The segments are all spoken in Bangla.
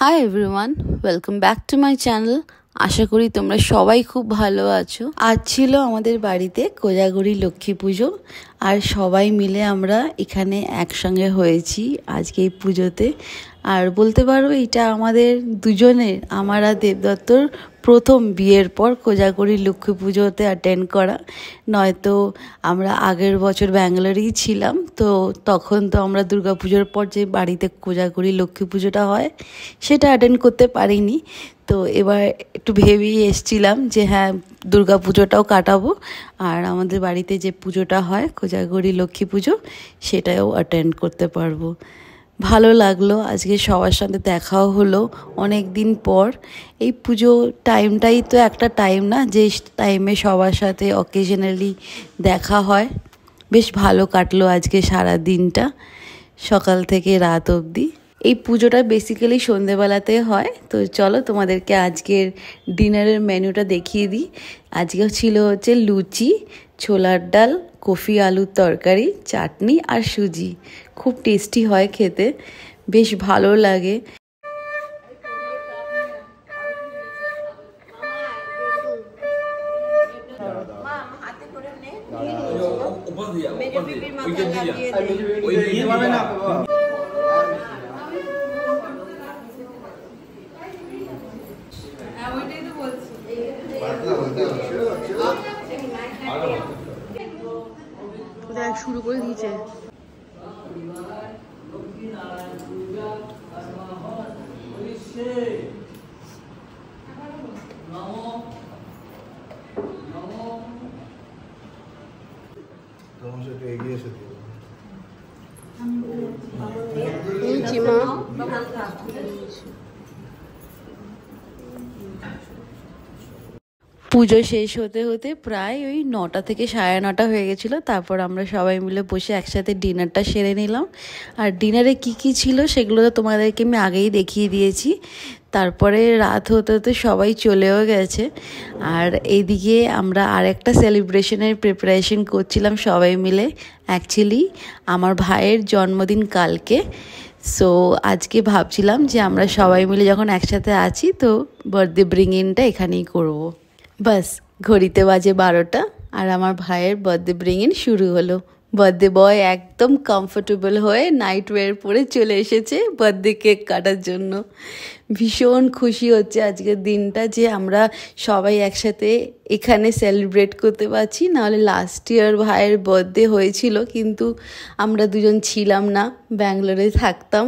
High everyone, welcome back to my channel. আশা করি তোমরা সবাই খুব ভালো আছো। আজ ছিল আমাদের বাড়িতে কোজাগরি লক্ষ্মী পুজো, আর সবাই মিলে আমরা এখানে একসঙ্গে হয়েছি আজকে এই পুজোতে। আর বলতে পারো এটা আমাদের দুজনের, আমার আর দেবদত্তর প্রথম বিয়ের পর কোজাগরি লক্ষ্মী পুজোতে অ্যাটেন্ড করা। নয়তো আমরা আগের বছর ব্যাঙ্গালোরেই ছিলাম, তো তখন তো আমরা দুর্গাপুজোর পর যে বাড়িতে কোজাগরি লক্ষ্মী পুজোটা হয় সেটা অ্যাটেন্ড করতে পারিনি। তো এবার একটু ভেবেই এসছিলাম যে হ্যাঁ, দুর্গা পুজোটাও কাটাবো, আর আমাদের বাড়িতে যে পুজোটা হয় কোজাগরি লক্ষ্মী পুজো সেটাও অ্যাটেন্ড করতে পারবো। ভালো লাগলো, আজকে সবার সাথে দেখাও হলো অনেক দিন পর। এই পুজো টাইমটাই তো একটা টাইম না, যে টাইমে সবার সাথে অকেশনালি দেখা হয়। বেশ ভালো কাটলো আজকে সারা দিনটা, সকাল থেকে রাত অবধি। এই পুজোটা বেসিক্যালি সন্ধেবেলাতে হয়। তো চলো তোমাদেরকে আজকের ডিনারের মেনুটা দেখিয়ে দিই। আজকে ছিল হচ্ছে লুচি, ছোলার ডাল, কফি আলুর তরকারি, চাটনি আর সুজি। খুব টেস্টি হয় খেতে, বেশ ভালো লাগে। দেখ শুরু করে দিয়েছে। পুজো শেষ হতে হতে প্রায় ওই 9টা থেকে 9:30 হয়ে গেছিলো। তারপর আমরা সবাই মিলে বসে একসাথে ডিনারটা সেরে নিলাম। আর ডিনারে কি ছিল সেগুলো তো তোমাদেরকে আমি আগেই দেখিয়ে দিয়েছি। তারপরে রাত হতে হতে সবাই চলেও গেছে। আর এইদিকে আমরা আরেকটা সেলিব্রেশনের প্রিপারেশন করছিলাম সবাই মিলে। অ্যাকচুয়ালি আমার ভাইয়ের জন্মদিন কালকে, সো আজকে ভাবছিলাম যে আমরা সবাই মিলে যখন একসাথে আছি তো বার্থডে ব্রিং ইনটা এখানেই করবো। বাস ঘড়িতে বাজে 12টা, আর আমার ভাইয়ের বার্থডে ব্রিং ইন শুরু হলো। বার্থডে বয় একদম কমফোর্টেবল হয়ে নাইট ওয়্যার পরে চলে এসেছে বার্থডে কেক কাটার জন্য। ভীষণ খুশি হচ্ছে আজকের দিনটা যে আমরা সবাই একসাথে এখানে সেলিব্রেট করতে পারছি। নাহলে লাস্ট ইয়ার ভাইয়ের বার্থডে হয়েছিল, কিন্তু আমরা দুজন ছিলাম না, ব্যাঙ্গালোরে থাকতাম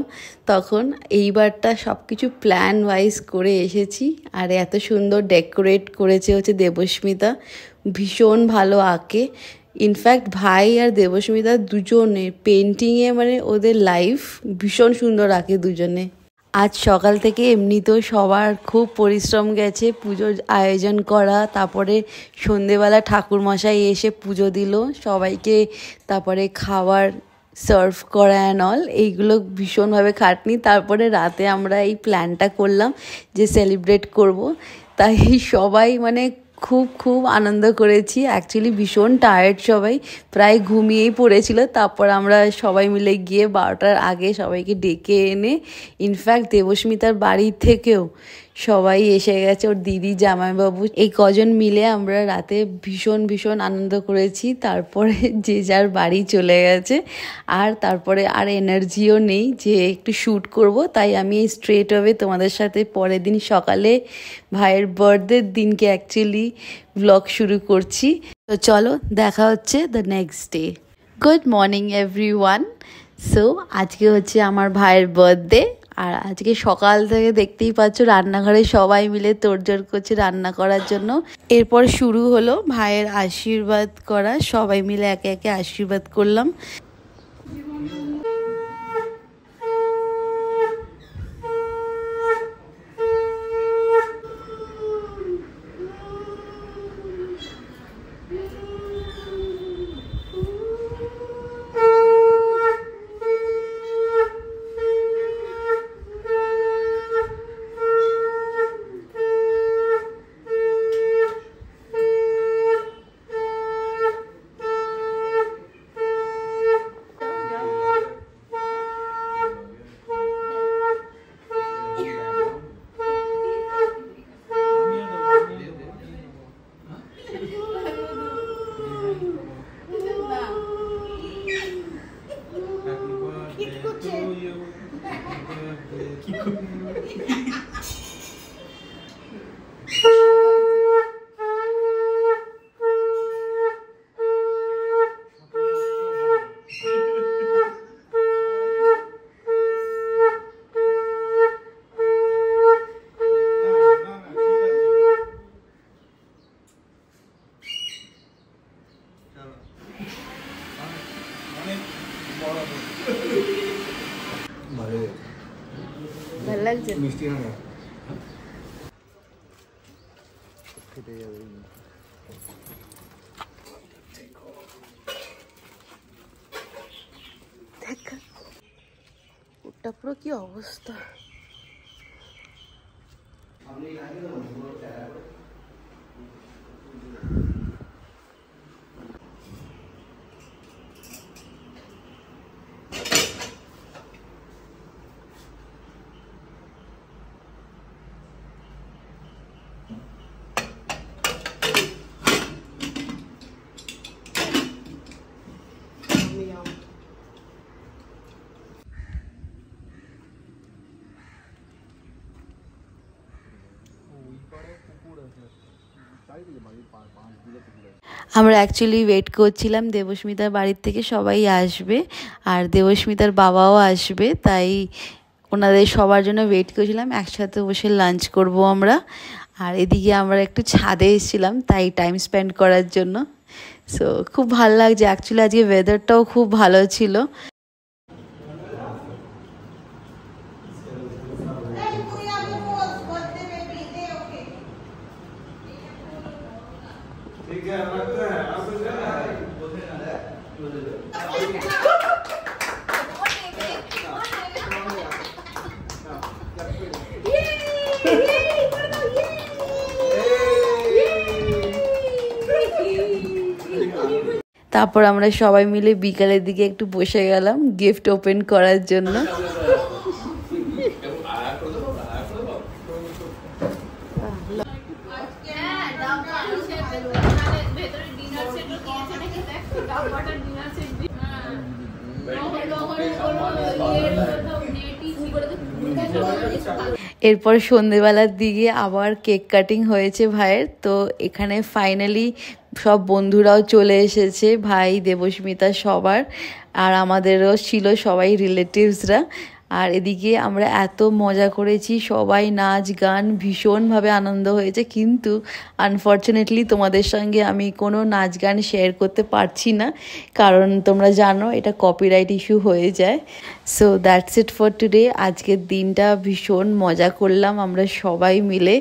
তখন। এইবারটা সব কিছু প্ল্যান ওয়াইজ করে এসেছি। আর এত সুন্দর ডেকোরেট করেছে হচ্ছে দেবস্মিতা, ভীষণ ভালো আঁকে। ইনফ্যাক্ট ভাই আর দেবস্মিতা দুজনে পেন্টিংয়ে মানে ওদের লাইফ ভীষণ সুন্দর আঁকে দুজনে। আজ সকাল থেকে এমনিতেও সবার খুব পরিশ্রম গেছে পুজোর আয়োজন করা, তারপরে সন্ধেবেলা ঠাকুরমশাই এসে পুজো দিল সবাইকে, তারপরে খাবার সার্ভ করা অ্যান্ড অল, এইগুলো ভীষণভাবে খাটনি। তারপরে রাতে আমরা এই প্ল্যানটা করলাম যে সেলিব্রেট করব, তাই সবাই মানে খুব খুব আনন্দ করেছি। অ্যাকচুয়ালি ভীষণ টায়ার্ড, সবাই প্রায় ঘুমিয়েই পড়েছিল। তারপর আমরা সবাই মিলে গিয়ে 12টার আগে সবাইকে ডেকে এনে, ইনফ্যাক্ট দেবস্মিতার বাড়ি থেকেও সবাই এসে গেছে, ওর দিদি, জামাইবাবু, এই কজন মিলে আমরা রাতে ভীষণ ভীষণ আনন্দ করেছি। তারপরে যে যার বাড়ি চলে গেছে, আর তারপরে আর এনার্জিও নেই যে একটু শ্যুট করব। তাই আমি স্ট্রেট ওয়ে তোমাদের সাথে পরের দিন সকালে ভাইয়ের বার্থডের দিনকে অ্যাকচুয়ালি ব্লগ শুরু করছি। তো চলো দেখা হচ্ছে the next day. Good morning everyone. So আজকে হচ্ছে আমার ভাইয়ের বার্থডে, আর আজকে সকাল থেকে দেখতেই পাচ্ছ রান্নাঘরে সবাই মিলে তোড়জোড় করছে রান্না করার জন্য। এরপর শুরু হলো ভাইয়ের আশীর্বাদ করা, সবাই মিলে একে একে আশীর্বাদ করলাম। ভালো লাগছে মিষ্টি না ওটা পুরো কি অবস্থা। আমরা অ্যাকচুয়ালি ওয়েট করছিলাম দেবস্মিতার বাড়ির থেকে সবাই আসবে আর দেবস্মিতার বাবাও আসবে, তাই ওনাদের সবার জন্য ওয়েট করছিলাম, একসাথে বসে লাঞ্চ করব আমরা। আর এদিকে আমরা একটু ছাদে এসেছিলাম তাই টাইম স্পেন্ড করার জন্য। সো খুব ভালো লাগছে, অ্যাকচুয়ালি আজকে ওয়েদারটাও খুব ভালো ছিল। তারপর আমরা সবাই মিলে বিকালের দিকে একটু বসে গেলাম গিফট ওপেন করার জন্য। এরপর সন্ধেবেলার দিকে আবার কেক কাটিং হয়েছে ভাইয়ের, তো এখানে ফাইনালি সব বন্ধুরাও চলে এসেছে, ভাই দেবস্মিতা সবার, আর আমাদেরও ছিল সবাই রিলেটিভসরা। আর এদিকে আমরা এত মজা করেছি, সবাই নাচ গান ভীষণভাবে আনন্দ হয়েছে, কিন্তু আনফর্চুনেটলি তোমাদের সঙ্গে আমি কোনো নাচ গান শেয়ার করতে পারছি না, কারণ তোমরা জানো এটা কপিরাইট ইস্যু হয়ে যায়। So that's it for today. আজকের দিনটা ভীষণ মজা করলাম আমরা সবাই মিলে,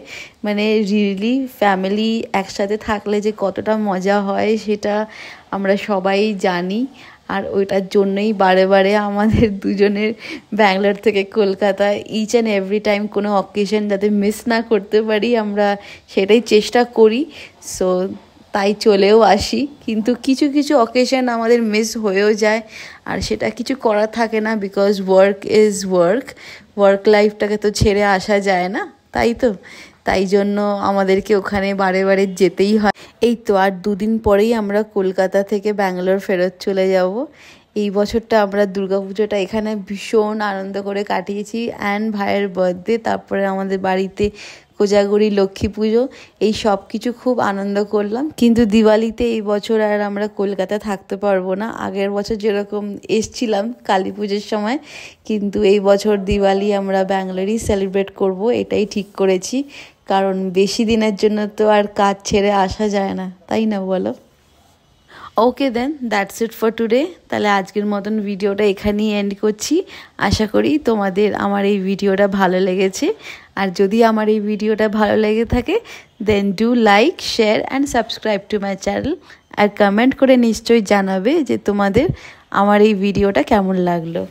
মানে রিয়েলি ফ্যামিলি একসাথে থাকলে যে কতটা মজা হয় সেটা আমরা সবাই জানি। আর ওইটার জন্যই বারে বারে আমাদের দুজনের ব্যাঙ্গালোর থেকে Kolkata each and every time কোনো অকেশন যাতে মিস না করতে পারি আমরা সেটাই চেষ্টা করি। সো তাই চলেও আসি, কিন্তু কিছু কিছু অকেশন আমাদের মিস হয়েও যায়, আর সেটা কিছু করার থাকে না, বিকজ ওয়ার্ক ইজ ওয়ার্ক লাইফটাকে তো ছেড়ে আসা যায় না, তাই তো তাই জন্য আমাদেরকে ওখানে বারে বারে যেতেই হয়। এই তো আর দুদিন পরেই আমরা কলকাতা থেকে ব্যাঙ্গালোর ফেরত চলে যাব। এই বছরটা আমরা দুর্গাপুজোটা এখানে ভীষণ আনন্দ করে কাটিয়েছি, অ্যান্ড ভাইয়ের বার্থডে, তারপরে আমাদের বাড়িতে কোজাগরি লক্ষ্মী পুজো, এই সব কিছু খুব আনন্দ করলাম। কিন্তু দিওয়ালিতে এই বছর আর আমরা কলকাতা থাকতে পারবো না, আগের বছর যেরকম এসছিলাম কালী পুজোর সময়, কিন্তু এই বছর দিওয়ালি আমরা ব্যাঙ্গালোরেই সেলিব্রেট করব, এটাই ঠিক করেছি, কারণ বেশি দিনের জন্য তো আর কাজ ছেড়ে আসা যায় না, তাই না বলো? ওকে দেন, দ্যাটস ইট ফর টুডে। তাহলে আজকের মতন ভিডিওটা এখানেই এন্ড করছি। আশা করি তোমাদের আমার এই ভিডিওটা ভালো লেগেছে, আর যদি আমার এই ভিডিওটা ভালো লেগে থাকে then do like, share and subscribe to my channel, আর কমেন্ট করে নিশ্চয়ই জানাবে যে তোমাদের আমার এই ভিডিওটা কেমন লাগলো।